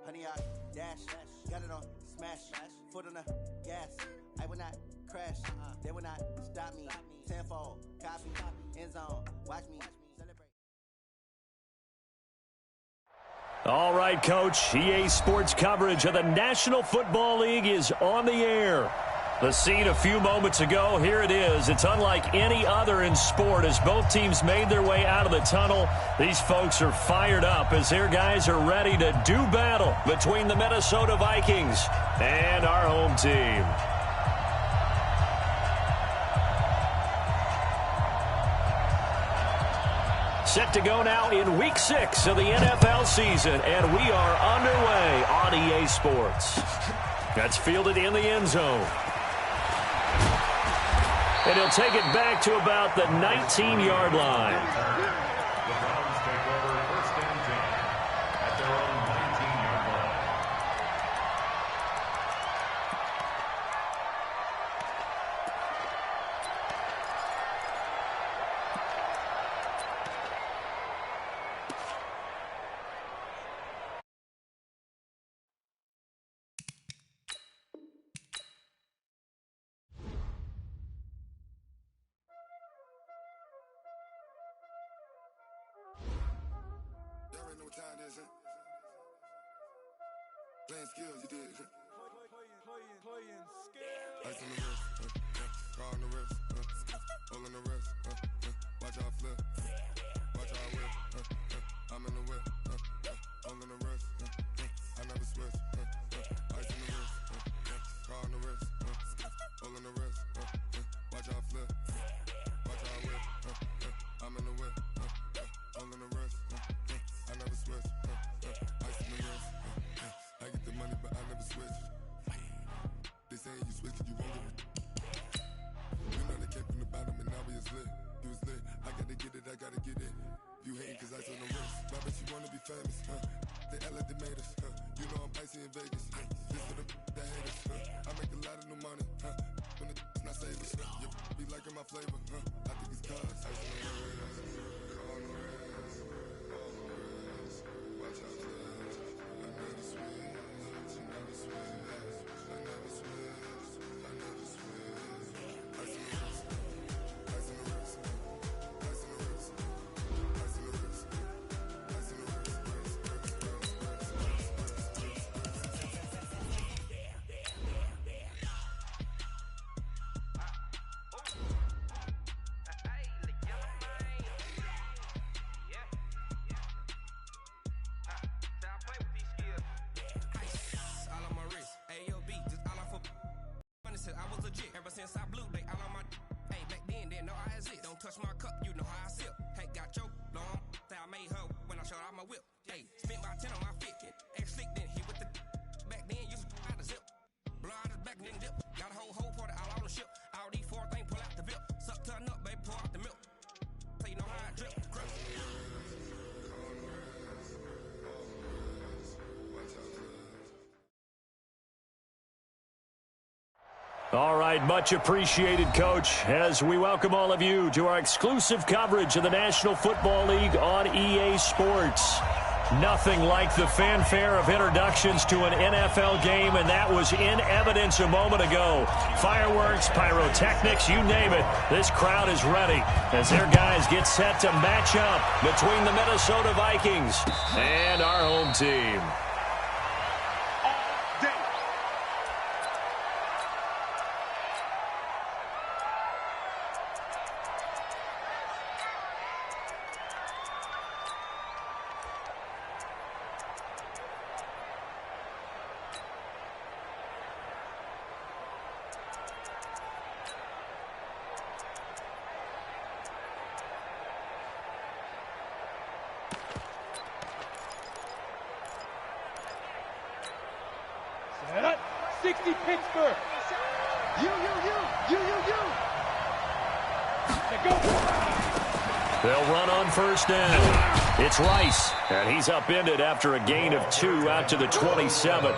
Honey, I dash, got it on smash, foot on the gas. I will not crash, they will not stop me. Tenfold, copy, end zone, watch me celebrate. All right, Coach. EA Sports coverage of the National Football League is on the air. The scene a few moments ago, here it is. It's unlike any other in sport as both teams made their way out of the tunnel. These folks are fired up as their guys are ready to do battle between the Minnesota Vikings and our home team. Set to go now in Week 6 of the NFL season, and we are underway on EA Sports. That's fielded in the end zone. And he'll take it back to about the 19-yard line. The Browns take over first and 10 at their own 19-yard line. Time is it? Playing skills, you did. Playing skills. Ice on the wrist, car on the wrist, all on the wrist, watch out flip, watch out whip, I'm in the whip, all on the wrist, I never switch, ice on the wrist, car on the wrist, all on the wrist, watch out flip, watch out whip, I'm in the whip, all on the wrist, I never switch, ice in the wrist, I get the money but I never switch. They saying you switch and you won't get it. You know they came from the bottom and now we is lit. You was lit, I gotta get it, I gotta get it. You hating cause ice on the wrist, why bet you wanna be famous, They act like they made us, You know I'm icy in Vegas, This for the that hate us, I make a lot of new money, When the not savers, You be liking my flavor, I think it's cause ice on the wrist, on the wrist, on the wrist, watch out for this, I never switch, I never switch, I never switch, I never switch, ice on the wrist, ice on the wrist, ice on the wrist, ice on the wrist. All right, much appreciated, Coach, as we welcome all of you to our exclusive coverage of the National Football League on EA Sports. Nothing like the fanfare of introductions to an NFL game, and that was in evidence a moment ago. Fireworks, pyrotechnics, you name it. This crowd is ready as their guys get set to match up between the Minnesota Vikings and our home team. Set up. 60 Pittsburgh. You. Go. They'll run on first down. It's Rice, and he's upended after a gain of 2 out to the 27.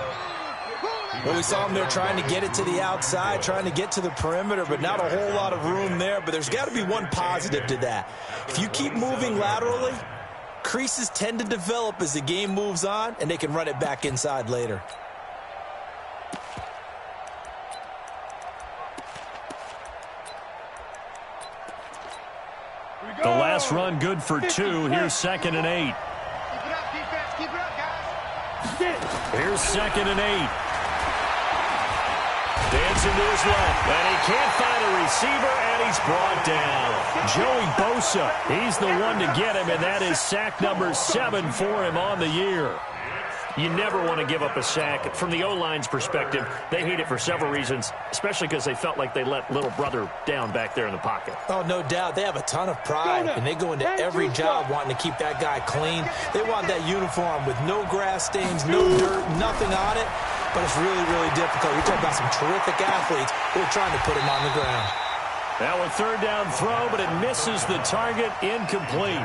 Well, we saw him there trying to get it to the outside, trying to get to the perimeter, but not a whole lot of room there. But there's got to be one positive to that. If you keep moving laterally, creases tend to develop as the game moves on, and they can run it back inside later. The last run good for 2. Here's 2nd and 8. Keep it up, defense. Keep it up, guys. Here's 2nd and 8. Dancing to his left, and he can't find a receiver, and he's brought down. Joey Bosa, he's the one to get him, and that is sack number 7 for him on the year. You never want to give up a sack. From the O-line's perspective, they hate it for several reasons, especially because they felt like they let little brother down back there in the pocket. Oh, no doubt. They have a ton of pride, and they go into every job wanting to keep that guy clean. They want that uniform with no grass stains, no dirt, nothing on it. But it's really, really difficult. You're talking about some terrific athletes who are trying to put him on the ground. Now a third down throw, but it misses the target, incomplete.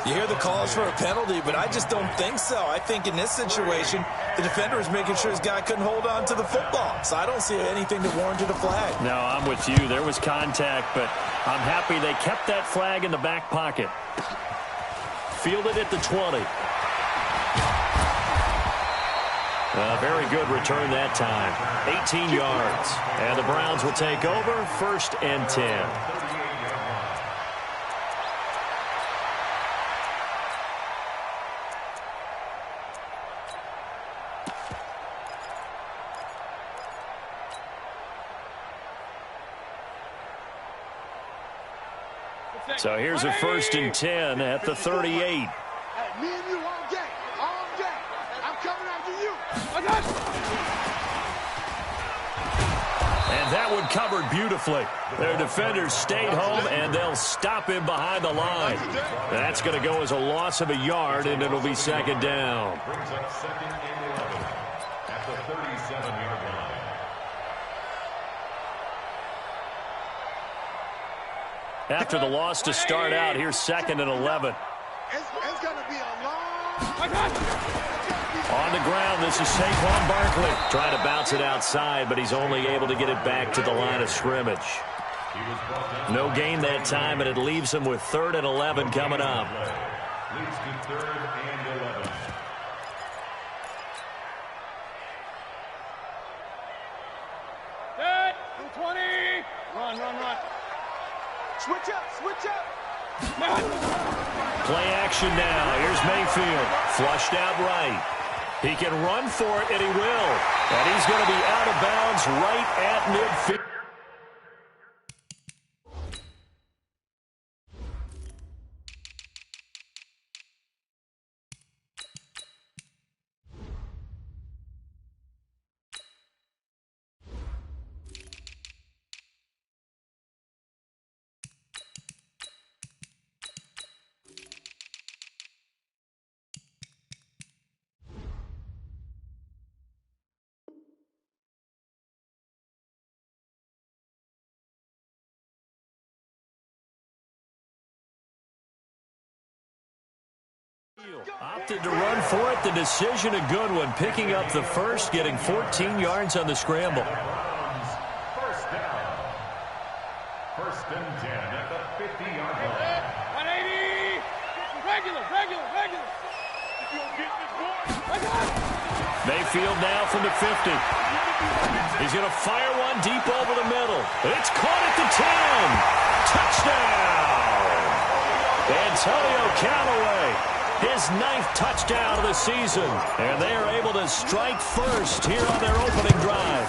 You hear the calls for a penalty, but I just don't think so. I think in this situation, the defender is making sure his guy couldn't hold on to the football. So I don't see anything that warranted a flag. No, I'm with you. There was contact, but I'm happy they kept that flag in the back pocket. Fielded at the 20. Very good return that time. 18 yards. And the Browns will take over 1st and 10. So here's a 1st and 10 at the 38. Hey, me and you all day. All day. I'm coming after you. And that one covered beautifully. Their defenders stayed home, and they'll stop him behind the line. That's going to go as a loss of a yard, and it'll be 2nd down. Brings up 2nd and 11 at the 37-yard line. After the loss to start out, here's 2nd and 11. It's going to be a long... On the ground, this is Saquon Barkley. Trying to bounce it outside, but he's only able to get it back to the line of scrimmage. No gain that time, and it leaves him with 3rd and 11 coming up. Leads to 3rd and 11. Set. 20. Run. Switch up. Play action now. Here's Mayfield. Flushed out right. He can run for it, and he will. And he's going to be out of bounds right at midfield. Opted to run for it. The decision a good one. Picking up the first, getting 14 yards on the scramble. First down. and 10 at the 50-yard line. 180. Regular. Mayfield now from the 50. He's going to fire one deep over the middle. It's caught at the 10. Touchdown! Antonio Callaway, his 9th touchdown of the season. And they are able to strike first here on their opening drive.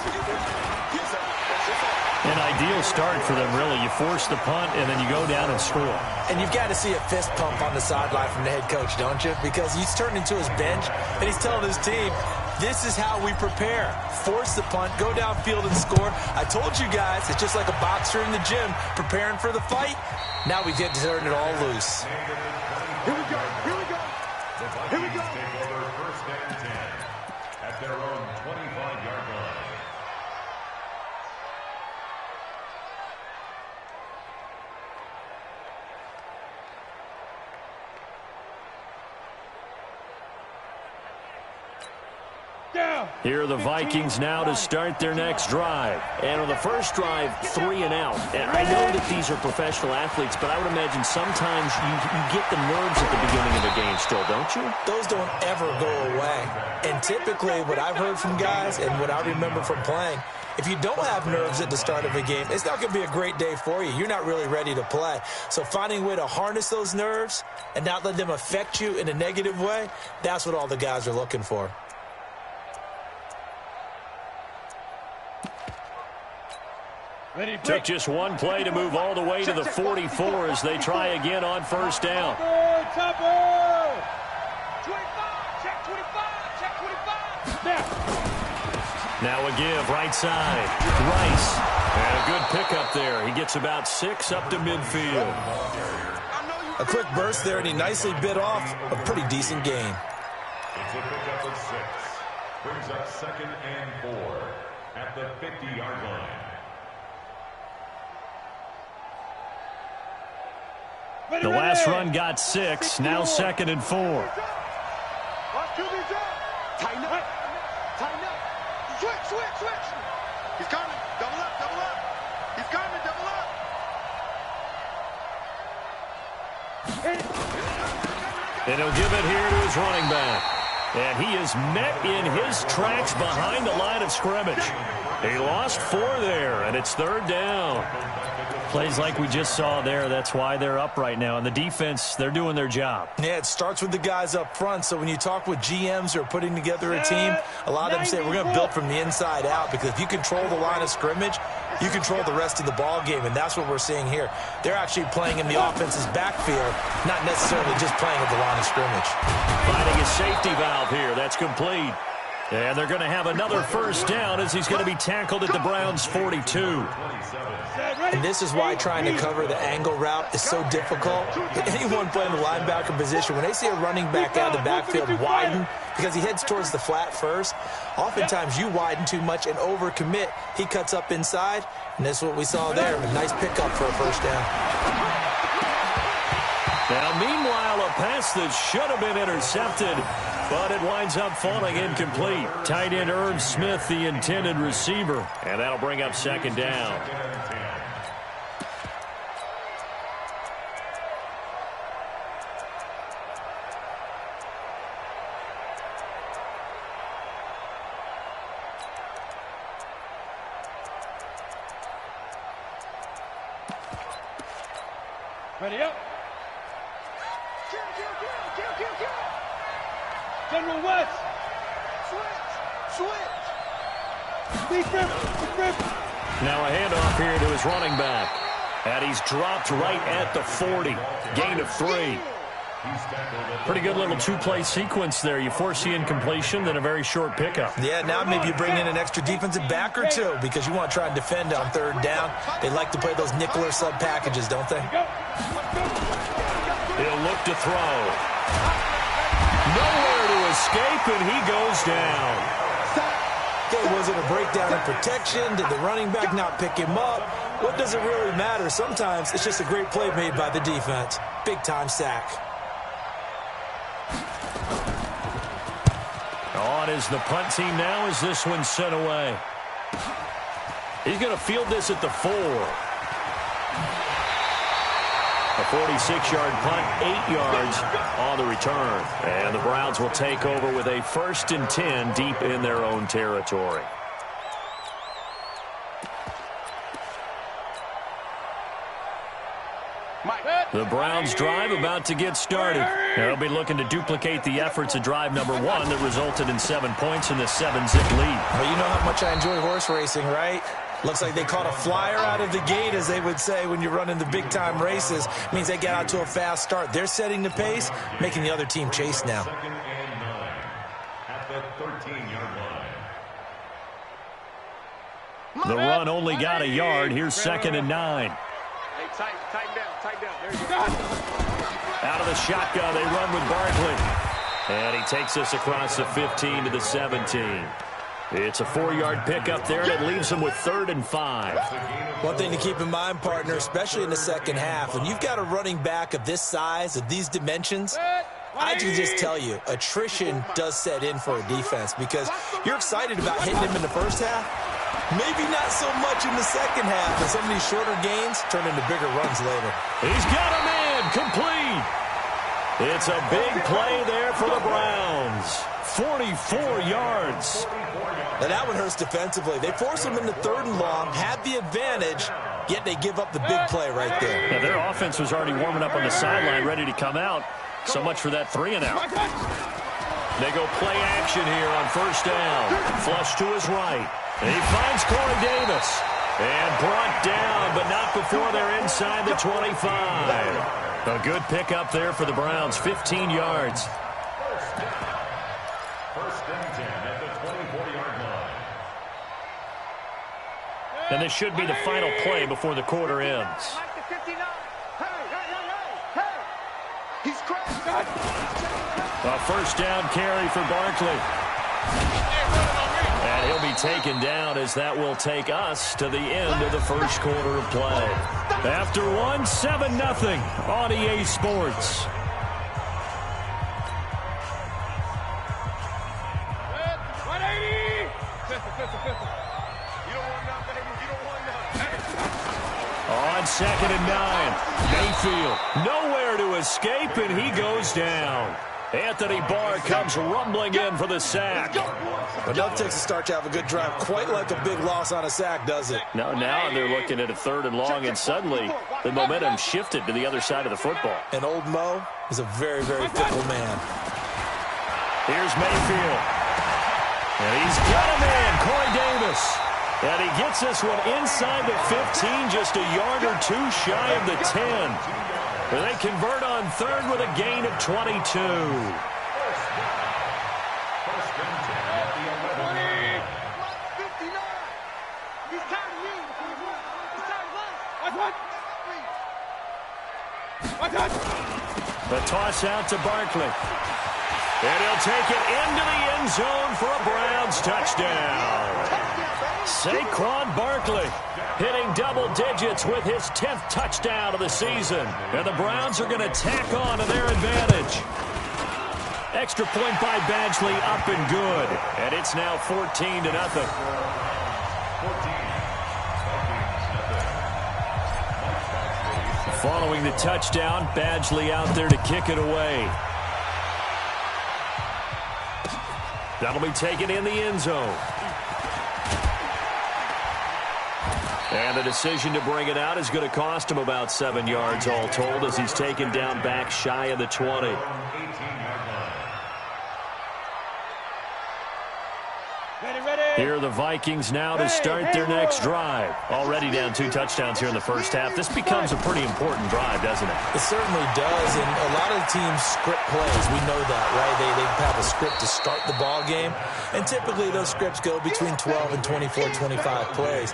An ideal start for them, really. You force the punt, and then you go down and score. And you've got to see a fist pump on the sideline from the head coach, don't you? Because he's turned into his bench, and he's telling his team, this is how we prepare. Force the punt, go downfield and score. I told you guys, it's just like a boxer in the gym preparing for the fight. Now we get to turn it all loose. Here we go. The Vikings take over first and 10 at their own 25-yard line. Here are the Vikings now to start their next drive. And on the first drive, 3 and out. And I know that these are professional athletes, but I would imagine sometimes you get the nerves at the beginning of a game still, don't you? Those don't ever go away. And typically what I've heard from guys and what I remember from playing, if you don't have nerves at the start of a game, it's not going to be a great day for you. You're not really ready to play. So finding a way to harness those nerves and not let them affect you in a negative way, that's what all the guys are looking for. Took just one play to move all the way to the 44 as they try again on first down. Now a give, right side. Rice. And a good pickup there. He gets about 6 up to midfield. A quick burst there, and he nicely bit off a pretty decent gain. It's a pickup of 6. Brings up 2nd and 4 at the 50-yard line. The last run got 6. Now 2nd and 4. Tighten up. Switch. He's coming. Double up. He's coming. Double up. And he'll give it here to his running back. And he is met in his tracks behind the line of scrimmage. He lost 4 there, and it's 3rd down. Plays like we just saw there, that's why they're up right now. And the defense, they're doing their job. Yeah, it starts with the guys up front. So when you talk with GMs who are putting together a team, a lot of them say we're going to build from the inside out, because if you control the line of scrimmage, you control the rest of the ball game, and that's what we're seeing here. They're actually playing in the offense's backfield, not necessarily just playing at the line of scrimmage. Finding a safety valve here. That's complete. And they're going to have another first down as he's going to be tackled at the Browns' 42. And this is why trying to cover the angle route is so difficult. Anyone playing the linebacker position, when they see a running back out of the backfield widen, because he heads towards the flat first, oftentimes you widen too much and overcommit. He cuts up inside, and this is what we saw there. A nice pickup for a first down. Now, meanwhile, a pass that should have been intercepted, but it winds up falling incomplete. Tight end Irv Smith, the intended receiver, and that'll bring up 2nd down. Ready up. General West. Switch. Now a handoff here to his running back. And he's dropped right at the 40. Gain of 3. Pretty good little 2-play sequence there. You force the incompletion, then a very short pickup. Yeah, now maybe you bring in an extra defensive back or 2 because you want to try and defend on 3rd down. They like to play those nickel or sub packages, don't they? He'll look to throw. Nowhere to escape, and he goes down. Okay, was it a breakdown in protection? Did the running back not pick him up? What does it really matter? Sometimes it's just a great play made by the defense. Big-time sack. On is the punt team now as this one's sent away. He's going to field this at the 4. A 46-yard punt, 8 yards on the return. And the Browns will take over with a 1st and 10 deep in their own territory. The Browns drive about to get started. They'll be looking to duplicate the efforts of drive number 1 that resulted in 7 points in the 7-zip lead. Well, you know how much I enjoy horse racing, right? Looks like they caught a flyer out of the gate, as they would say when you're running the big-time races. Means they get out to a fast start. They're setting the pace, making the other team chase now. 2nd and 9 at the 13-yard line. The run only got a yard. Here's 2nd and 9. Hey, tighten down. There you go. Out of the shotgun, they run with Barkley. And he takes us across the 15 to the 17. It's a 4-yard pickup there, and it leaves them with 3rd and 5. One thing to keep in mind, partner, especially in the second half, when you've got a running back of this size, of these dimensions, I can just tell you, attrition does set in for a defense because you're excited about hitting him in the first half. Maybe not so much in the second half, and some of these shorter gains turn into bigger runs later. He's got a man complete. It's a big play there for the Browns. 44 yards. Now that one hurts defensively. They force him into 3rd and long, have the advantage, yet they give up the big play right there. Now their offense was already warming up on the sideline, ready to come out. So much for that 3 and out. They go play action here on 1st down. Flush to his right. And he finds Corey Davis. And brought down, but not before they're inside the 25. A good pickup there for the Browns, 15 yards. 1st and 10 at the 24-yard line. And this should be the final play before the quarter ends. He's crashed. A 1st down carry for Barkley. And he'll be taken down as that will take us to the end of the 1st quarter of play. After 7-0 on EA Sports. On 2nd and 9, Mayfield nowhere to escape, and he goes down. Anthony Barr comes rumbling in for the sack. But nothing takes a start to have a good drive. Quite like a big loss on a sack, does it? Now they're looking at a 3rd and long, and suddenly the momentum shifted to the other side of the football. And old Mo is a very, very fickle man. Here's Mayfield. And he's got a man, Corey Davis. And he gets this one inside the 15, just a yard or 2 shy of the 10. And they convert on 3rd with a gain of 22. 1st and 10 at the 11-yard line. The toss out to Barkley. And he'll take it into the end zone for a Browns touchdown. Saquon Barkley hitting double digits with his 10th touchdown of the season. And the Browns are going to tack on to their advantage. Extra point by Badgley, up and good. And it's now 14-0. Following the touchdown, Badgley out there to kick it away. That'll be taken in the end zone. And the decision to bring it out is going to cost him about 7 yards all told as he's taken down back shy of the 20. Here are the Vikings now to start their next drive. Already down 2 touchdowns here in the first half. This becomes a pretty important drive, doesn't it? It certainly does, and a lot of teams script plays. We know that, right? They have a script to start the ball game, and typically those scripts go between 12 and 24, 25 plays.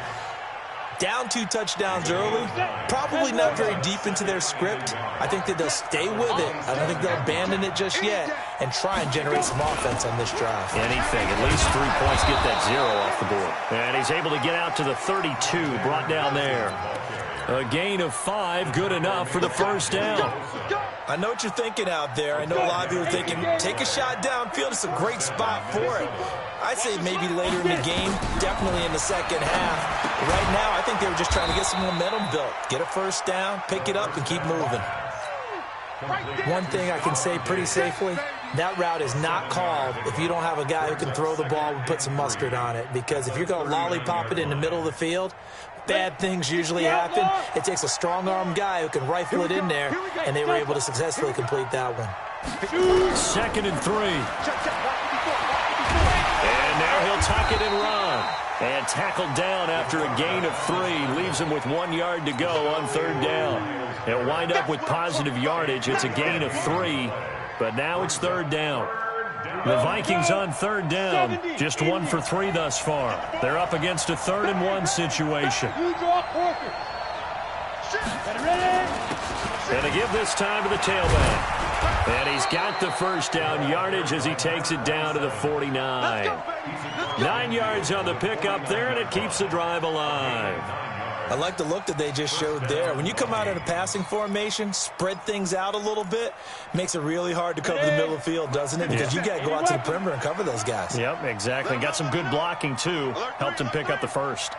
Down 2 touchdowns early, probably not very deep into their script. I think that they'll stay with it. I don't think they'll abandon it just yet and try and generate some offense on this drive. Anything, at least 3 points, get that 0 off the board. And he's able to get out to the 32, brought down there. A gain of 5, good enough for the first down. I know what you're thinking out there. I know a lot of you are thinking, take a shot downfield. It's a great spot for it. I say maybe later in the game, definitely in the second half. Right now, I think they were just trying to get some momentum built. Get a first down, pick it up, and keep moving. One thing I can say pretty safely, that route is not called if you don't have a guy who can throw the ball and put some mustard on it. Because if you're going to lollipop it in the middle of the field, bad things usually happen. It takes a strong-arm guy who can rifle it in there, and they were able to successfully complete that one. 2nd and 3. And now he'll tuck it and run. And tackled down after a gain of 3. Leaves him with 1 yard to go on 3rd down. They'll wind up with positive yardage. It's a gain of 3, but now it's 3rd down. The Vikings on 3rd down, just 1 for 3 thus far. They're up against a 3rd and 1 situation. And to give this time to the tailback. And he's got the first down yardage as he takes it down to the 49. 9 yards on the pickup there, and it keeps the drive alive. I like the look that they just showed there. When you come out in a passing formation, spread things out a little bit, makes it really hard to cover the middle of the field, doesn't it? Because you got to go out to the perimeter and cover those guys. Yep, exactly. Got some good blocking, too. Helped him pick up the first.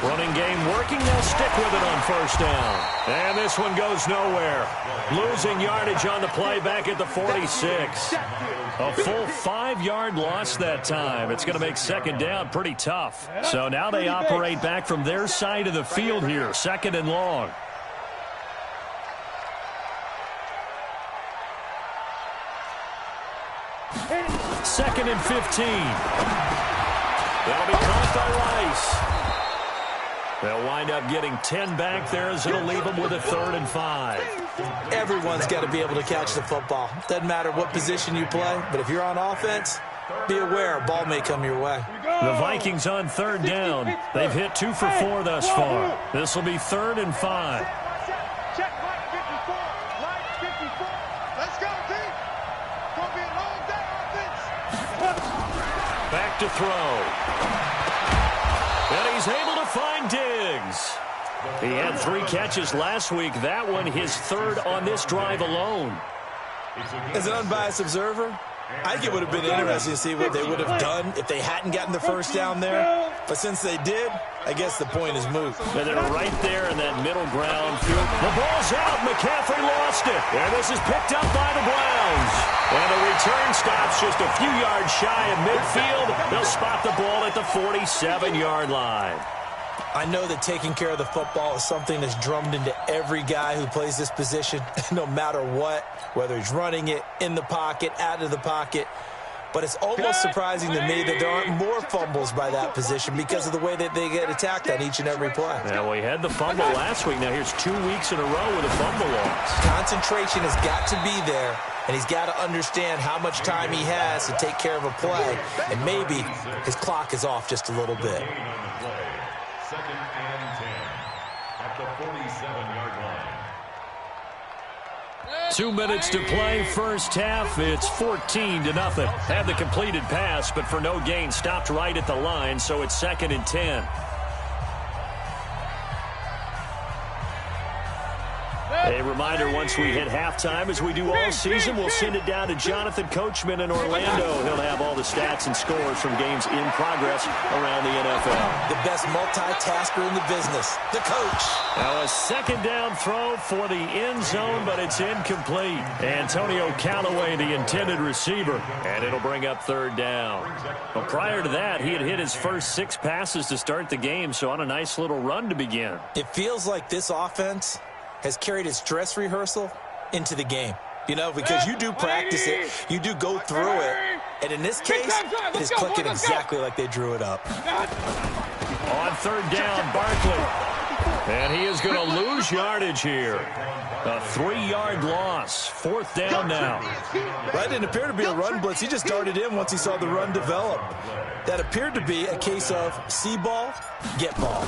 Running game working. They'll stick with it on 1st down. And this one goes nowhere. Losing yardage on the play back at the 46. A full 5-yard loss that time. It's going to make 2nd down pretty tough. So now they operate back from their side of the field here. 2nd and long. Second and 15. That'll be caught by Rice. They'll wind up getting 10 back there as it'll leave them with a 3rd and 5. Everyone's got to be able to catch the football. Doesn't matter what position you play, but if you're on offense, be aware a ball may come your way. The Vikings on 3rd down. They've hit 2 for 4 thus far. This will be 3rd and 5. Check line 54. Line 54. Let's go, team. Gonna be a long day offense. Back to throw. And he's able to find Diggs. He had 3 catches last week. That one his 3rd on this drive alone. As an unbiased observer, I think it would have been interesting to see what they would have done if they hadn't gotten the first down there. But since they did, I guess the point is moot. And they're right there in that middle ground field. The ball's out. McCaffrey lost it. And this is picked up by the Browns. And the return stops just a few yards shy of midfield. They'll spot the ball at the 47-yard line. I know that taking care of the football is something that's drummed into every guy who plays this position, no matter what, whether he's running it, in the pocket, out of the pocket. But it's almost surprising to me that there aren't more fumbles by that position because of the way that they get attacked on each and every play. Now, we had the fumble last week. Now, here's 2 weeks in a row with a fumble loss. Concentration has got to be there, and he's got to understand how much time he has to take care of a play, and maybe his clock is off just a little bit. 2nd and 10 at the 47-yard line. 2 minutes to play, first half. It's 14-0. Had the completed pass, but for no gain, stopped right at the line, so it's 2nd and 10. A reminder, once we hit halftime, as we do all season, we'll send it down to Jonathan Coachman in Orlando. He'll have all the stats and scores from games in progress around the NFL. The best multitasker in the business, the coach. Now a 2nd down throw for the end zone, but it's incomplete. Antonio Callaway, the intended receiver, and it'll bring up 3rd down. Well, prior to that, he had hit his first 6 passes to start the game, so on a nice little run to begin. It feels like this offense has carried its dress rehearsal into the game. You know, because you do practice it, you do go through it, and in this case, it is clicking exactly like they drew it up. On 3rd down, Barkley. And he is going to lose yardage here. A 3-yard loss. 4th down now. That didn't appear to be a run blitz. He just darted in once he saw the run develop. That appeared to be a case of see ball, get ball.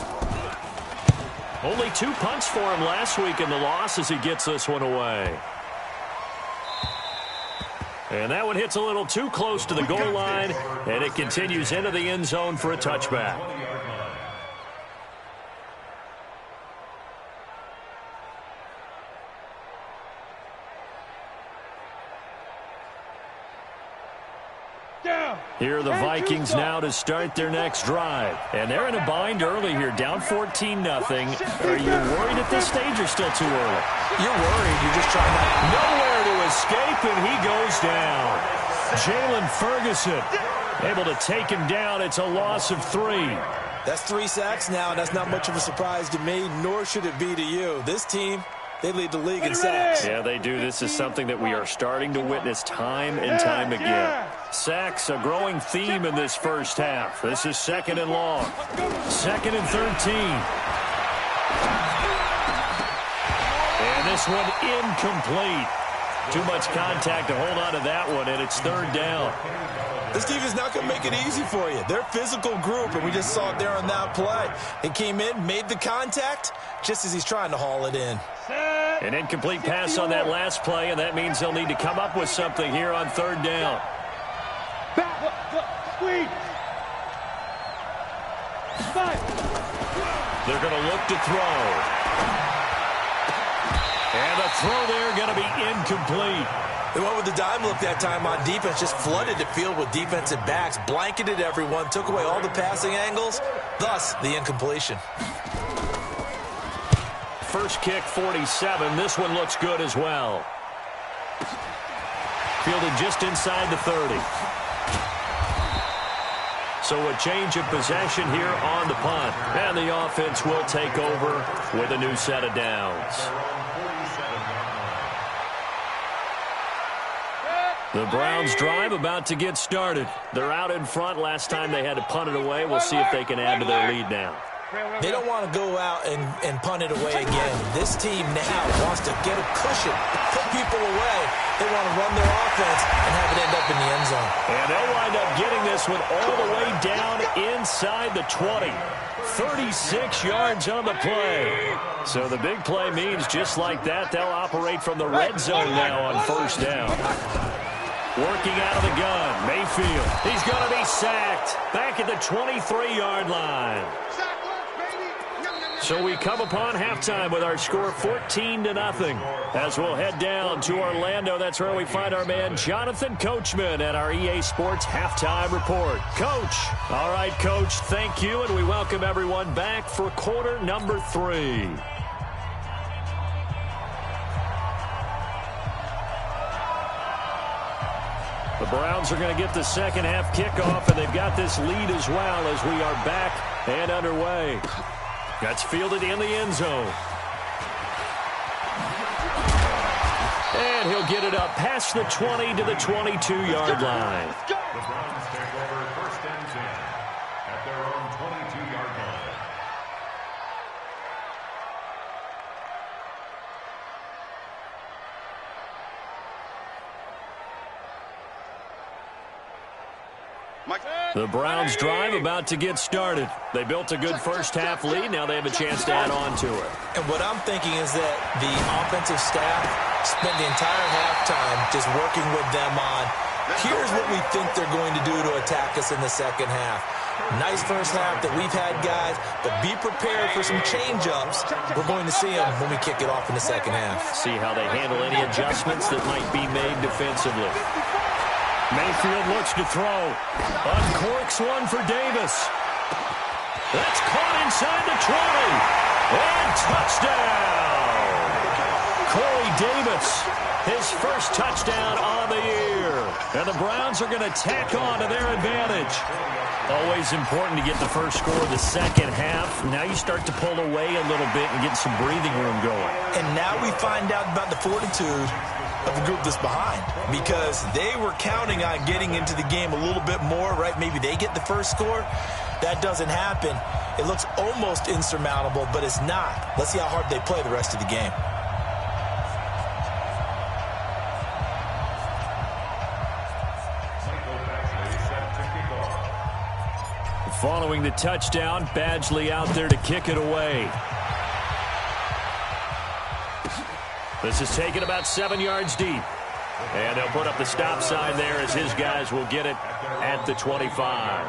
Only 2 punts for him last week in the loss as he gets this one away. And that one hits a little too close to the goal line, and it continues into the end zone for a touchback. Down. Here are the Vikings now to start their next drive. And they're in a bind early here, down 14-0. Are you worried at this stage or still too early? You're worried. You're just trying to... Nowhere to escape, and he goes down. Jalen Ferguson able to take him down. It's a loss of 3. That's 3 sacks now, and that's not much of a surprise to me, nor should it be to you. This team, they lead the league in sacks. Yeah, they do. This is something that we are starting to witness time and time again. Sacks, a growing theme in this first half. This is 2nd and long. 2nd and 13. And this one incomplete. Too much contact to hold on to that one, and it's 3rd down. This team is not going to make it easy for you. They're a physical group, and we just saw it there on that play. He came in, made the contact, just as he's trying to haul it in. An incomplete pass on that last play, and that means they'll need to come up with something here on 3rd down. They're going to look to throw. And the throw there going to be incomplete. They went with the dime look that time on defense, just flooded the field with defensive backs, blanketed everyone, took away all the passing angles, thus the incompletion. First kick, 47. This one looks good as well. Fielded just inside the 30. So a change of possession here on the punt. And the offense will take over with a new set of downs. The Browns drive about to get started. They're out in front. Last time they had to punt it away. We'll see if they can add to their lead now. They don't want to go out and punt it away again. This team now wants to get a cushion, put people away. They want to run their offense and have it end up in the end zone. And they'll wind up getting this one all the way down inside the 20. 36 yards on the play. So the big play means just like that, they'll operate from the red zone now on 1st down. Working out of the gun, Mayfield. He's going to be sacked back at the 23-yard line. So we come upon halftime with our score 14-0. As we'll head down to Orlando, that's where we find our man Jonathan Coachman at our EA Sports Halftime Report. Coach. All right, Coach, thank you, and we welcome everyone back for quarter number 3. The Browns are going to get the second half kickoff, and they've got this lead as well as we are back and underway. That's fielded in the end zone. And he'll get it up past the 20 to the 22-yard line. The Browns take over 1st and 10 at their own 22-yard line. The Browns drive about to get started. They built a good first half lead. Now they have a chance to add on to it. And what I'm thinking is that the offensive staff spent the entire halftime just working with them on, here's what we think they're going to do to attack us in the second half. Nice first half that we've had, guys, but be prepared for some change-ups. We're going to see them when we kick it off in the second half. See how they handle any adjustments that might be made defensively. Mayfield looks to throw. Uncorks one for Davis. That's caught inside the 20. And touchdown! Corey Davis, his first touchdown on the year. And the Browns are going to tack on to their advantage. Always important to get the first score of the second half. Now you start to pull away a little bit and get some breathing room going. And now we find out about the fortitude of the group that's behind, because they were counting on getting into the game a little bit more, right? Maybe they get the first score. That doesn't happen. It looks almost insurmountable, but it's not. Let's see how hard they play the rest of the game. Following the touchdown, Badgley out there to kick it away. This is taken about 7 yards deep. And they'll put up the stop sign there as his guys will get it at the 25.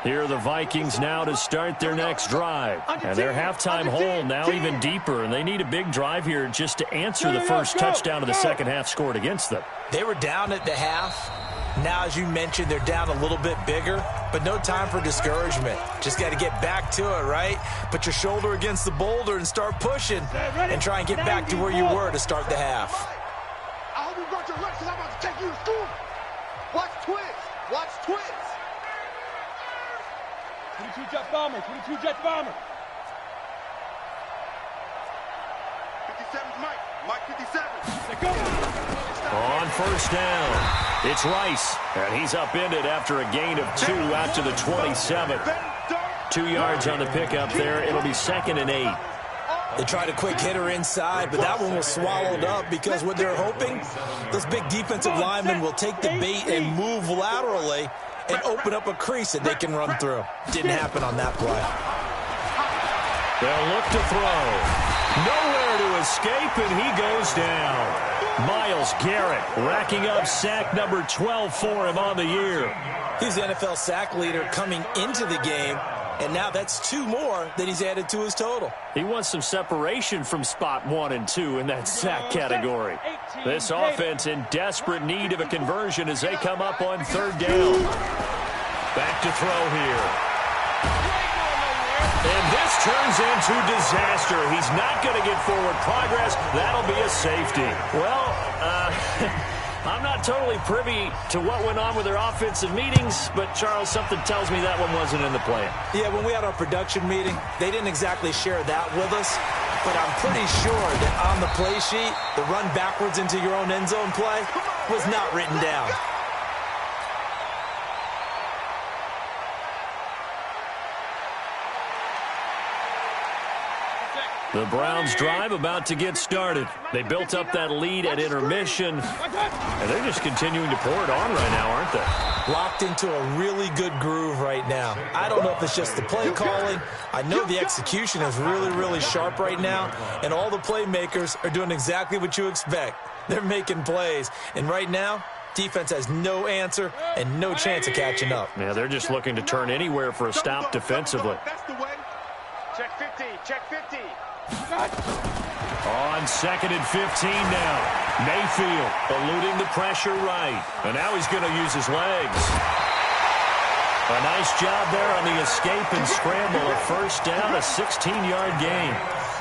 Here are the Vikings now to start their next drive. And their halftime hole now even deeper, and they need a big drive here just to answer the first touchdown of the second half scored against them. They were down at the half. Now, as you mentioned, they're down a little bit bigger, but no time for discouragement. Just got to get back to it, right? Put your shoulder against the boulder and start pushing and try and get back to where you were to start the half. I hope you brought your lunch because I'm about to take you to school. Watch Twins. Watch Twins. 22 Jet Bomber. 22 Jet Bomber. 57's Mike. Mike 57. Let's go. On first down, it's Rice, and he's upended after a gain of 2 out to the 27. 2 yards on the pickup there. It'll be 2nd and 8. They tried a quick hitter inside, but that one was swallowed up because what they're hoping, those big defensive linemen will take the bait and move laterally and open up a crease that they can run through. Didn't happen on that play. They'll look to throw. Nowhere to escape, and he goes down. Myles Garrett racking up sack number 12 for him on the year. He's the NFL sack leader coming into the game, and now that's 2 more that he's added to his total. He wants some separation from spot 1 and 2 in that sack category. This offense in desperate need of a conversion as they come up on 3rd down. Back to throw here. And this turns into disaster. He's not going to get forward progress. That'll be a safety. Well, I'm not totally privy to what went on with their offensive meetings, but, Charles, something tells me that one wasn't in the plan. Yeah, when we had our production meeting, they didn't exactly share that with us, but I'm pretty sure that on the play sheet, the run backwards into your own end zone play was not written down. The Browns drive about to get started. They built up that lead at intermission, and they're just continuing to pour it on right now, aren't they? Locked into a really good groove right now. I don't know if it's just the play calling. I know the execution is really, really sharp right now, and all the playmakers are doing exactly what you expect. They're making plays, and right now, defense has no answer and no chance of catching up. Yeah, they're just looking to turn anywhere for a stop defensively. That's the way. Check 50. Check 50. On 2nd and 15 now. Mayfield eluding the pressure right. And now he's going to use his legs. A nice job there on the escape and scramble. A first down, a 16-yard gain.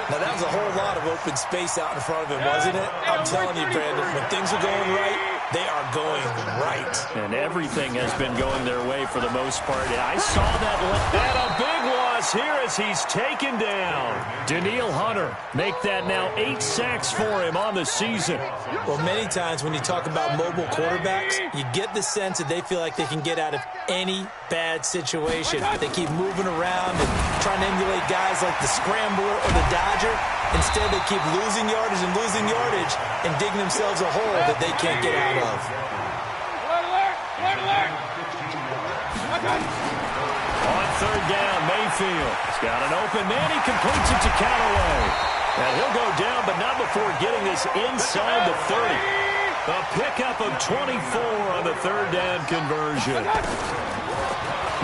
Now, that was a whole lot of open space out in front of him, wasn't it? I'm telling you, Brandon, when things are going right, they are going right. And everything has been going their way for the most part. I saw that. And a big loss here as he's taken down. Danielle Hunter make that now 8 sacks for him on the season. Well, many times when you talk about mobile quarterbacks, you get the sense that they feel like they can get out of any bad situation. They keep moving around and trying to emulate guys like the Scrambler or the Dodger. Instead, they keep losing yardage and digging themselves a hole that they can't get out of. On 3rd down, Mayfield. He's got an open man. He completes it to Callaway. And he'll go down, but not before getting this inside the 30. A pickup of 24 on the 3rd down conversion.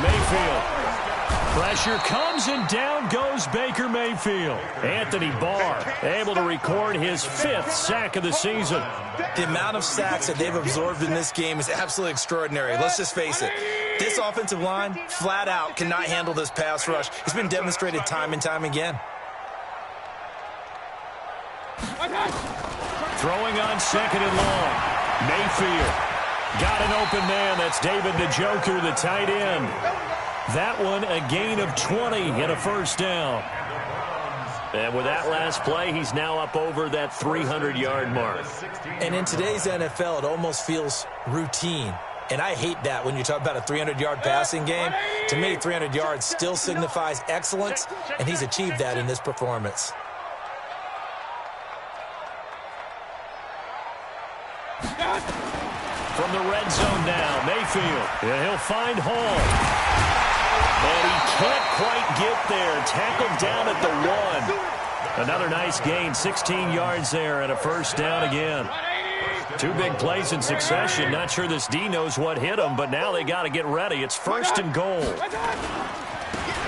Mayfield. Pressure comes, and down goes Baker Mayfield. Anthony Barr able to record his 5th sack of the season. The amount of sacks that they've absorbed in this game is absolutely extraordinary. Let's just face it. This offensive line, flat out, cannot handle this pass rush. It's been demonstrated time and time again. Throwing on 2nd and long. Mayfield got an open man. That's David Njoku, the tight end. That one, a gain of 20 and a first down. And with that last play, he's now up over that 300-yard mark. And in today's NFL, it almost feels routine. And I hate that when you talk about a 300-yard passing game. To me, 300 yards still signifies excellence, and he's achieved that in this performance. From the red zone now, Mayfield. And he'll find Hall. And he can't quite get there. Tackled down at the 1. Another nice gain, 16 yards there, and a first down again. Two big plays in succession. Not sure this D knows what hit him, but now they got to get ready. It's 1st and goal.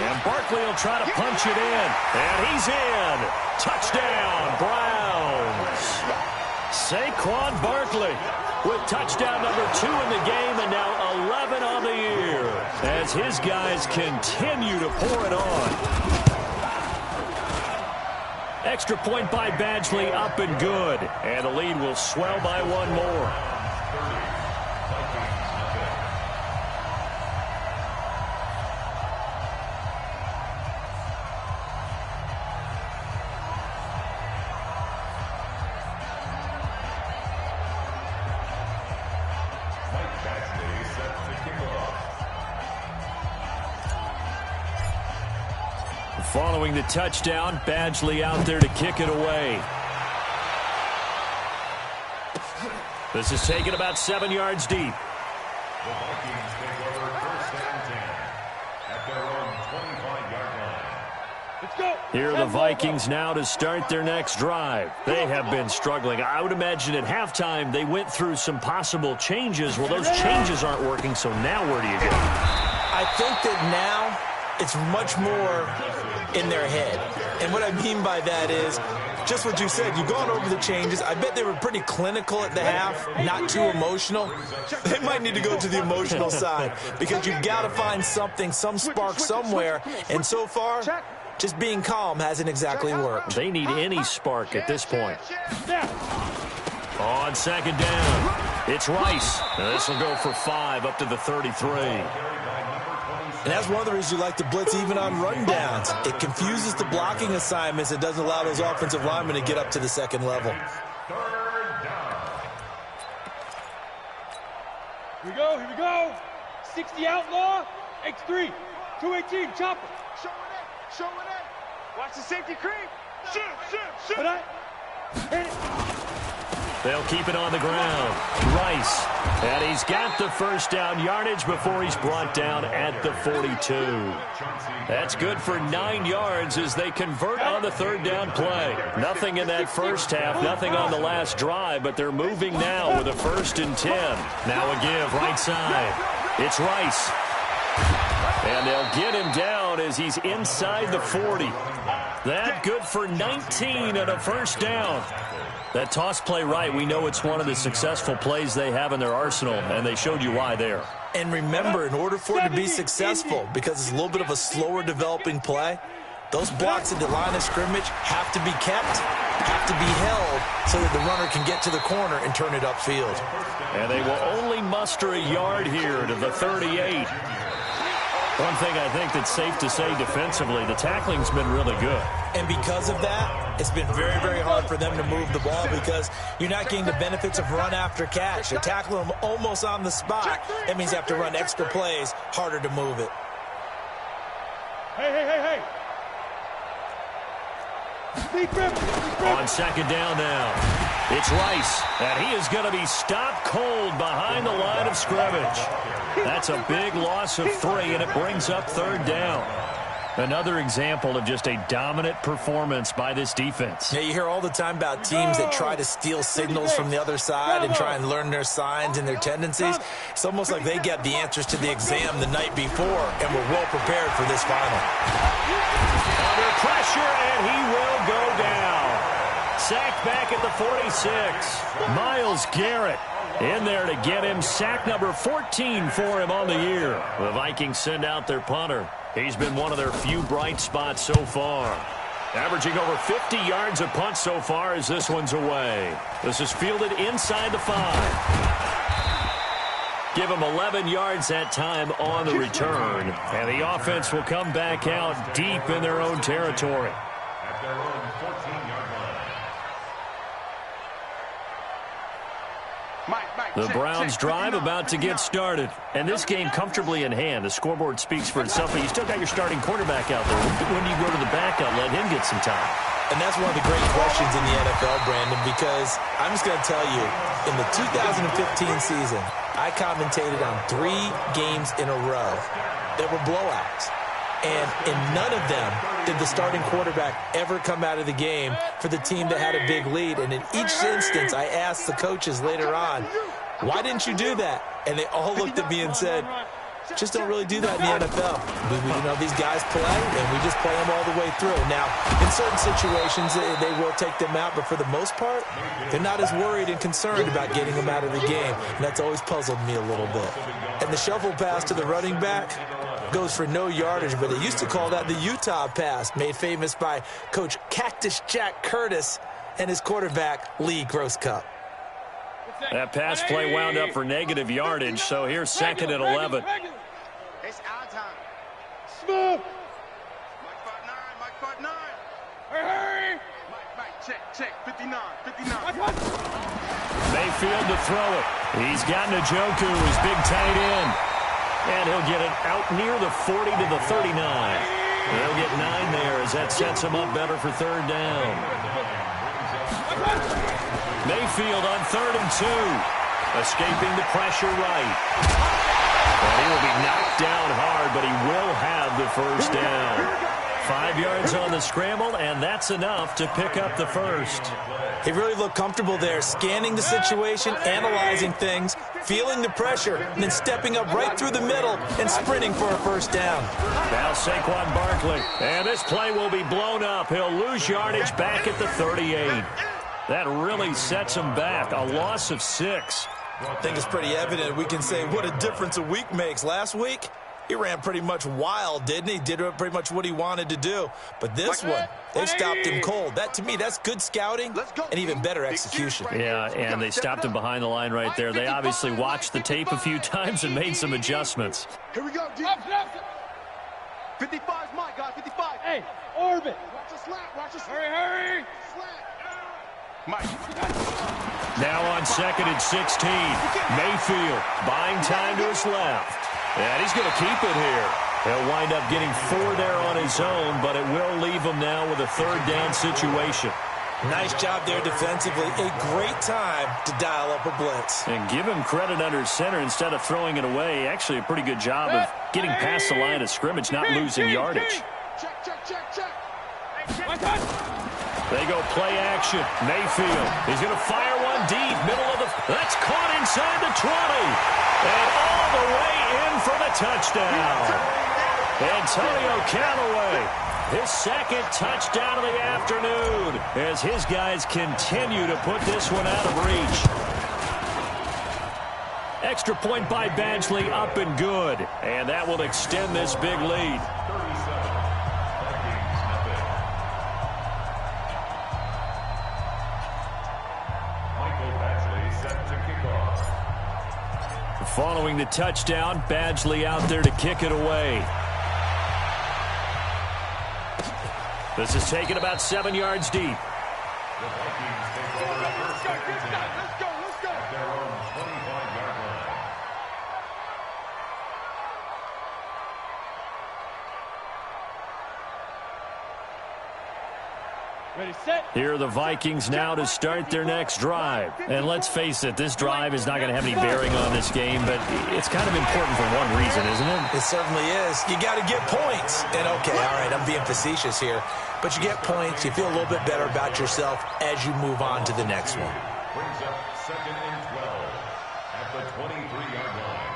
And Barkley will try to punch it in. And he's in. Touchdown, Browns. Saquon Barkley with touchdown number 2 in the game and now 11 on the year as his guys continue to pour it on. Extra point by Badgley, up and good. And the lead will swell by one more. Following the touchdown, Badgley out there to kick it away. This is taken about 7 yards deep. The Vikings take over 1st and 10 at their own 25-yard line. Let's go. Here are the Vikings now to start their next drive. They have been struggling. I would imagine at halftime they went through some possible changes. Well, those changes aren't working, so now where do you go? I think that now it's much more in their head. And what I mean by that is just what you said. You've gone over the changes. I bet they were pretty clinical at the half, not too emotional. They might need to go to the emotional side because you've got to find something, some spark somewhere. And so far, just being calm hasn't exactly worked. They need any spark at this point. On 2nd down, it's Rice. This will go for 5 up to the 33. And that's one of the reasons you like to blitz even on rundowns. It confuses the blocking assignments. It doesn't allow those offensive linemen to get up to the 2nd level. 3rd down. Here we go. 60 outlaw. X3. 218. Chopper. Show it. Watch the safety creep. Shoot. Hit it. They'll keep it on the ground. Rice. And he's got the 1st down yardage before he's brought down at the 42. That's good for 9 yards as they convert on the 3rd down play. Nothing in that first half, nothing on the last drive, but they're moving now with a 1st and 10. Now a give right side. It's Rice. And they'll get him down as he's inside the 40. That good for 19 and a 1st down. That toss play right, we know it's one of the successful plays they have in their arsenal, and they showed you why there. And remember, in order for it to be successful, because it's a little bit of a slower developing play, those blocks at the line of scrimmage have to be kept, have to be held, so that the runner can get to the corner and turn it upfield. And they will only muster a yard here to the 38. One thing I think that's safe to say defensively, the tackling's been really good. And because of that, it's been very, very hard for them to move the ball because you're not getting the benefits of run after catch. You're tackling them almost on the spot. That means you have to run extra plays, harder to move it. Hey. On 2nd down now, it's Rice, and he is going to be stopped cold behind the line of scrimmage. That's a big loss of 3, and it brings up 3rd down. Another example of just a dominant performance by this defense. Yeah, you hear all the time about teams that try to steal signals from the other side and try and learn their signs and their tendencies. It's almost like they get the answers to the exam the night before and were well prepared for this final. Under pressure, and he will go down. Sacked back at the 46. Myles Garrett in there to get him. Sack number 14 for him on the year. The Vikings send out their punter. He's been one of their few bright spots so far. Averaging over 50 yards a punt so far as this one's away. This is fielded inside the 5. Give him 11 yards that time on the return. And the offense will come back out deep in their own territory. At their own 14-yard line. The Browns drive about to get started. And this game comfortably in hand. The scoreboard speaks for itself, but you still got your starting quarterback out there. When do you go to the backup, let him get some time? And that's one of the great questions in the NFL, Brandon, because I'm just going to tell you, in the 2015 season, I commentated on 3 games in a row that were blowouts. And in none of them did the starting quarterback ever come out of the game for the team that had a big lead. And in each instance, I asked the coaches later on, why didn't you do that? And they all looked at me and said, just don't really do that in the NFL. These guys play, and we just play them all the way through. Now, in certain situations, they will take them out, but for the most part, they're not as worried and concerned about getting them out of the game, and that's always puzzled me a little bit. And the shuffle pass to the running back goes for no yardage, but they used to call that the Utah pass, made famous by Coach Cactus Jack Curtis and his quarterback, Lee Grosscup. That pass play wound up for negative yardage, so here's second and 11. It's our time. Smooth. Mike 5-9. Hurry. Mike, check. 59. Mayfield to throw it. He's got Njoku, his big tight end. And he'll get it out near the 40 to the 39. They'll get 9 there as that sets him up better for third down. Mayfield on 3rd and 2. Escaping the pressure right. And he will be knocked down hard, but he will have the first down. 5 yards on the scramble, and that's enough to pick up the first. He really looked comfortable there, scanning the situation, analyzing things, feeling the pressure, and then stepping up right through the middle and sprinting for a first down. Now Saquon Barkley, and this play will be blown up. He'll lose yardage back at the 38. That really sets him back, a loss of 6. I think it's pretty evident. We can say what a difference a week makes. Last week, he ran pretty much wild, didn't he? Did pretty much what he wanted to do. But this one, they stopped him cold. That, to me, that's good scouting and even better execution. Yeah, and they stopped him behind the line right there. They obviously watched the tape a few times and made some adjustments. Here we go, D. 55 is Mike, guys. 55. Hey, orbit. Watch the slant. Hurry. Slant. Mike. Now on 2nd and 16. Mayfield buying time to his left. And he's going to keep it here. He'll wind up getting 4 there on his own, but it will leave him now with a third down situation. Nice job there defensively. A great time to dial up a blitz. And give him credit under center instead of throwing it away. Actually, a pretty good job of getting past the line of scrimmage, not losing yardage. Check. They go play action. Mayfield. He's going to fire one deep. Middle of the... That's caught inside the 20. And all the way in for the touchdown. Antonio Callaway. His second touchdown of the afternoon as his guys continue to put this one out of reach. Extra point by Badgley up and good. And that will extend this big lead. Following the touchdown, Badgley out there to kick it away. This is taken about 7 yards deep. Let's go. At their own 25-yard line. Ready, set. Here are the Vikings now to start their next drive. And let's face it, this drive is not going to have any bearing on this game, but it's kind of important for one reason, isn't it? It certainly is. You got to get points. And, okay, all right, I'm being facetious here. But you get points, you feel a little bit better about yourself as you move on to the next one. Brings up 2nd and 12 at the 23-yard line.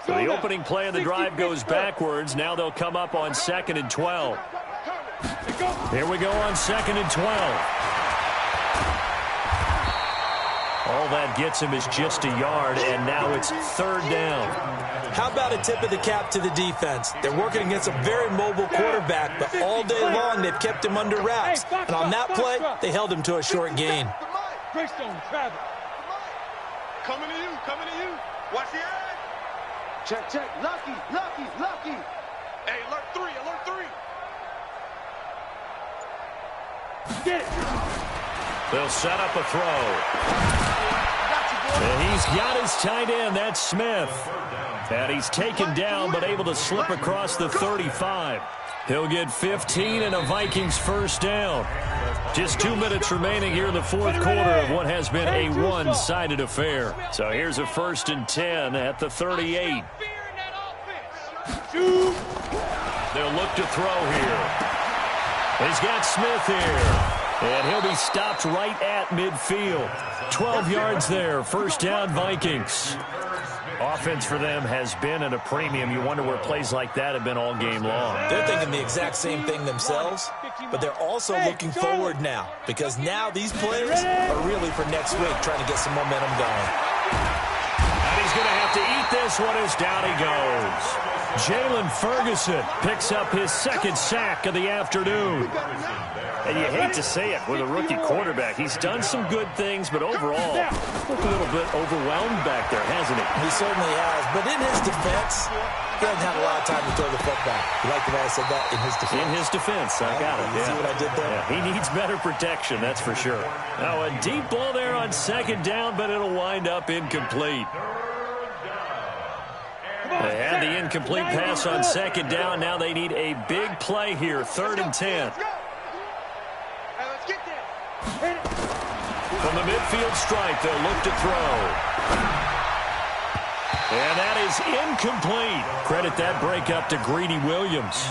So the opening play of the drive goes backwards. Now they'll come up on 2nd and 12. Here we go on 2nd and 12. All that gets him is just a yard, and now it's 3rd down. How about a tip of the cap to the defense? They're working against a very mobile quarterback, but all day long they've kept him under wraps. And on that play, they held him to a short gain. Greystone, Travis. Coming to you. Watch the edge. Check. Lucky. Hey, alert 3. Get it. They'll set up a throw. And he's got his tight end. That's Smith. And he's taken down but able to slip across the 35. He'll get 15 and a Vikings first down. Just 2 minutes remaining here in the fourth quarter of what has been a one-sided affair. So here's a 1st and 10 at the 38. They'll look to throw here. He's got Smith here. And he'll be stopped right at midfield. 12 yards there. First down, Vikings. Offense for them has been at a premium. You wonder where plays like that have been all game long. They're thinking the exact same thing themselves, but they're also looking forward now because now these players are really for next week trying to get some momentum going. And he's going to have to eat this one as down he goes. Jalen Ferguson picks up his 2nd sack of the afternoon. And you hate to say it with a rookie quarterback. He's done some good things, but overall, looked a little bit overwhelmed back there, hasn't he? He certainly has. But in his defense, he hasn't had a lot of time to throw the football. You like the way I said that? In his defense. In his defense. I got it. You see what I did there? Yeah, he needs better protection, that's for sure. Now, a deep ball there on 2nd down, but it'll wind up incomplete. They had the incomplete pass on 2nd down. Now they need a big play here, 3rd and 10. From the midfield stripe, they'll look to throw. And that is incomplete. Credit that breakup to Greedy Williams.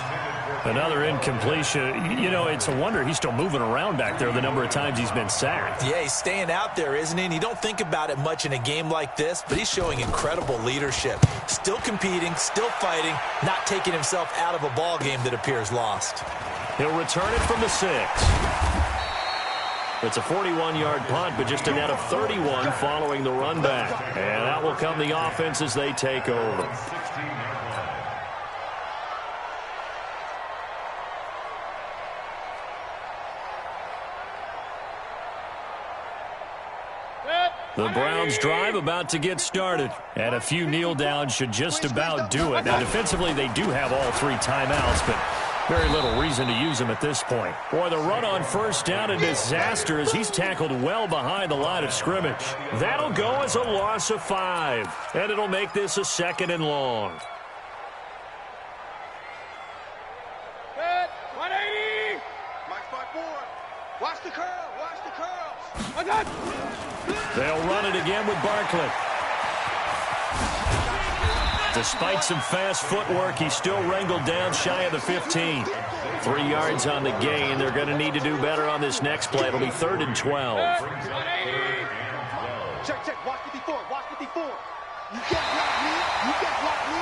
Another incompletion. You know, it's a wonder he's still moving around back there the number of times he's been sacked. Yeah, he's staying out there, isn't he? And you don't think about it much in a game like this, but he's showing incredible leadership. Still competing, still fighting, not taking himself out of a ball game that appears lost. He'll return it from the 6. It's a 41-yard punt, but just a net of 31 following the run back. And out will come the offense as they take over. The Browns drive about to get started. And a few kneel downs should just about do it. Now, defensively, they do have all 3 timeouts, but very little reason to use them at this point. Boy, the run on 1st down, a disaster as he's tackled well behind the line of scrimmage. That'll go as a loss of 5. And it'll make this a 2nd and long. 180. Mike 5-4. Watch the curl. Watch the curls. They'll run it again with Barkley. Despite some fast footwork, he's still wrangled down shy of the 15. 3 yards on the gain. They're going to need to do better on this next play. It'll be 3rd and 12. Check. Watch 54. Watch 54. You can't block me. You can't block me.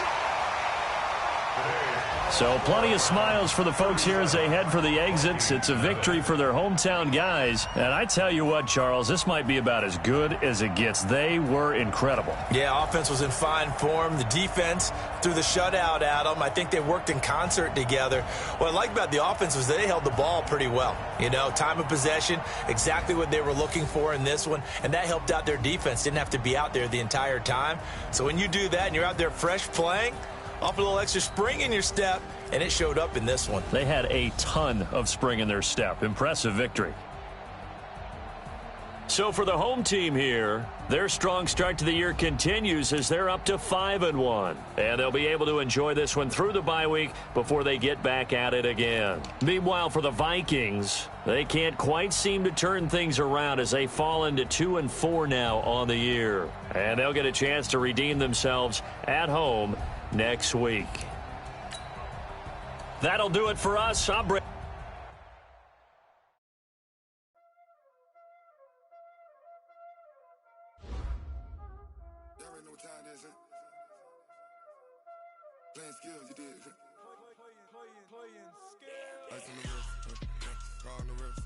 So plenty of smiles for the folks here as they head for the exits. It's a victory for their hometown guys. And I tell you what, Charles, this might be about as good as it gets. They were incredible. Yeah, offense was in fine form. The defense threw the shutout at them. I think they worked in concert together. What I like about the offense was they held the ball pretty well. You know, time of possession, exactly what they were looking for in this one. And that helped out their defense. Didn't have to be out there the entire time. So when you do that and you're out there fresh playing, off a little extra spring in your step, and it showed up in this one. They had a ton of spring in their step. Impressive victory. So for the home team here, their strong start to the year continues as they're up to 5-1. And they'll be able to enjoy this one through the bye week before they get back at it again. Meanwhile, for the Vikings, they can't quite seem to turn things around as they fall into 2-4 now on the year. And they'll get a chance to redeem themselves at home next week. That'll do it for us. I'm Brett. Playing skills, you did. Ice on the wrist, car on the wrist,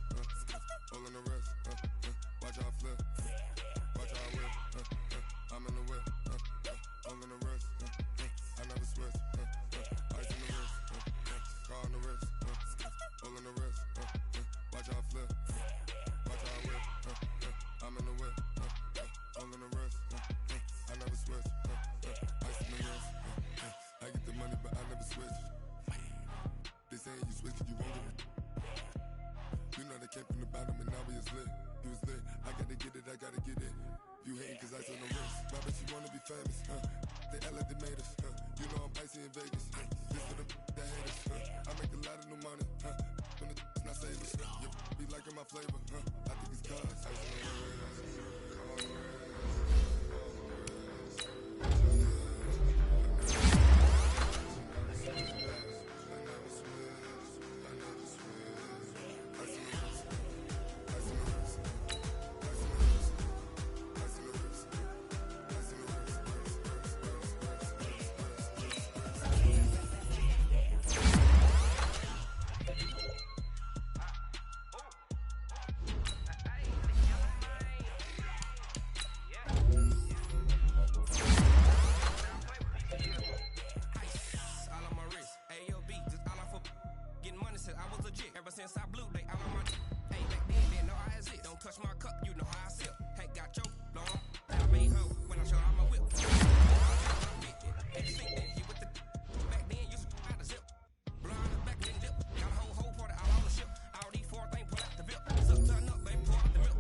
all on the wrist, watch out flip, watch out whip, I'm in the whip, all on the wrist, I never switch, ice on the wrist, car on the wrist, all on the wrist, watch out flip, watch out whip, I'm in the whip, all on the wrist, I never switch, ice on the wrist, I get the money but I never switch. They saying you switch and you won't get it. You know they came from the bottom and now we is lit. You was lit. I gotta get it, I gotta get it. You hating cause I still know famous, they act like they made us, you know I'm icy in Vegas, this for the that hate us, I make a lot of new money, when the not save us, be liking my flavor, I think it's cause, since I blew, they all on my hey, back then, know I has it. Don't touch my cup, you know how I sip. Hey, got your long, and I made hoe when I show out my whip. Back then, you out the zip. Blind the back, then dip. Got a whole party out on the ship. All these four things pull out the whip. Suck, turn up, baby, pour out the milk.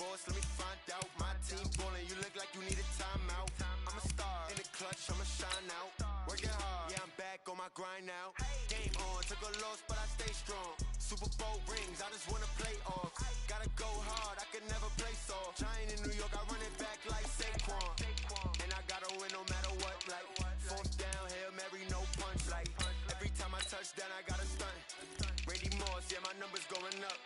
Let me find out. My team ballin', you look like you need a timeout. I'm a star in the clutch, I'ma shine out. Working hard, yeah, I'm back on my grind now. Game on, took a loss, but I stay strong. Super Bowl rings, I just wanna play off. Gotta go hard, I can never play soft. Giant in New York, I run it back like Saquon. And I gotta win no matter what, like fourth down, Hail Mary, no punch. Like every time I touch down, I gotta stunt. Randy Moss, yeah, my numbers going up.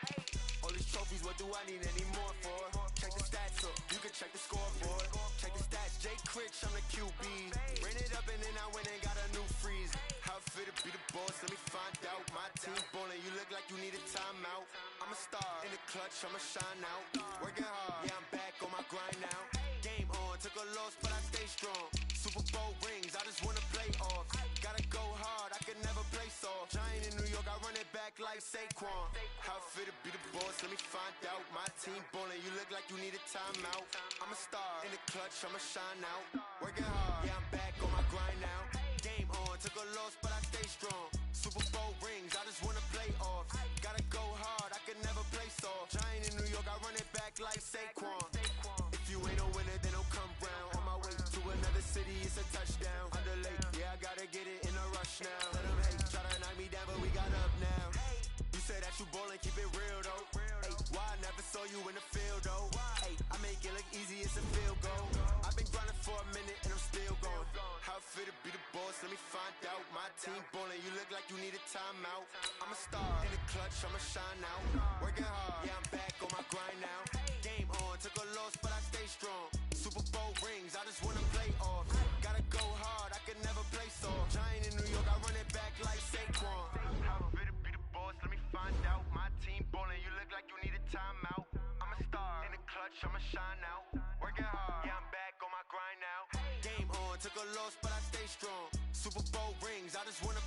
All these trophies, what do I need any more for? Check the stats up, you can check the scoreboard. Check the stats, Jay Critch, I'm the QB. Ran it up and then I went and got a new freeze. How fit to be the boss, let me find out. My team ballin', you look like you need a timeout. I'm a star in the clutch, I'ma shine out. Working hard, yeah, I'm back on my grind now. Game on, took a loss, but I stay strong. Super Bowl rings, I just wanna play off. Gotta go hard, I can never play soft. Giant in New York, I run it back like Saquon. How fit to be the boss, let me find out. My team ballin', you look like you need a timeout. I'm a star in the clutch, I'ma shine out. Working hard, yeah, I'm back on my grind now. Game on, took a loss, but I stay strong. Super Bowl rings, I just wanna play off. Gotta go hard, I can never play soft. Giant in New York, I run it back like Saquon. If you ain't a winner, then don't come round. On my way to another city, it's a touchdown. Underlay, yeah, I gotta get it in a rush now. Let them hate, try to knock me down, but we got up now. You say that you ballin', keep it real though. Hey, why I never saw you in the field though? Hey, I make it look easy, it's a field goal. I've been grinding for a minute and I'm still going. How fit to be the boss, let me find out. My team ballin', you look like you need a timeout. I'm a star in the clutch, I'ma shine out. Working hard, yeah, I'm back on my grind now. Game on, took a loss, but I stay strong. Super Bowl rings, I just wanna play off. Gotta go hard, I can never play soft. Giant in New York, I run it back like Saquon. How fit to be the boss, let me find out. My team ballin', you look like you need a timeout. I'm a star in the clutch, I'ma shine out. Working hard, yeah, I'm back on my grind now. Game on, took a loss, but I stay strong. Super Bowl rings, I just wanna